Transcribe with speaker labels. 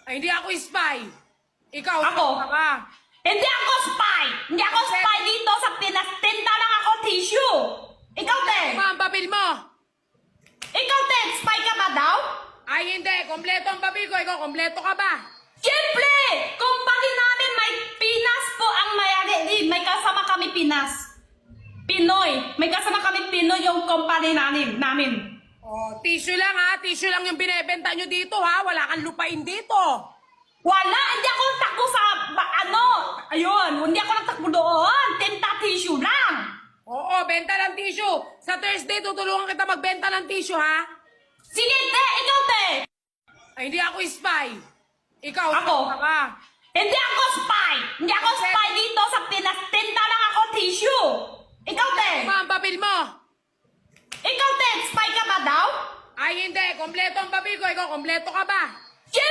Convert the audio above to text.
Speaker 1: Ay, hindi ako spy. Ikaw,
Speaker 2: Ako?
Speaker 1: ka.
Speaker 2: Hindi ako spy! Hindi ako spy dito sa Pinas. Tinda lang ako tissue. Ikaw, te!
Speaker 1: Ano ang papel mo?
Speaker 2: Ikaw, te! Spy ka ba daw?
Speaker 1: Ay, hindi. Kompleto ang papel ko. Ikaw, kompleto ka ba?
Speaker 2: Siyempre! Company namin may Pinas po ang mayari. May kasama kami Pinas. Pinoy. May kasama kami Pinoy yung company namin.
Speaker 1: Oh, tissue lang ha. Tissue lang yung binebenta nyo dito ha. Wala kang lupain dito.
Speaker 2: Wala! Hindi ako takbo sa... Ayun! Hindi ako natakbo doon! Tinta tissue lang!
Speaker 1: Oo, benta ng tissue. Sa Thursday, tutulungan kita magbenta ng tissue ha.
Speaker 2: Sige, te! Ikaw, te!
Speaker 1: Ay, hindi ako spy. Ikaw,
Speaker 2: Ako?
Speaker 1: ka.
Speaker 2: Hindi ako spy! Hindi ako spy dito sa Pinas. Tinta lang ako tissue! Ikaw, te!
Speaker 1: Ano ang papel mo?
Speaker 2: Ikaw, te! Spy ka ba daw?
Speaker 1: Ay, hindi. Kompleto ang papel ko. Ikaw, kompleto ka ba?
Speaker 2: Siyempre!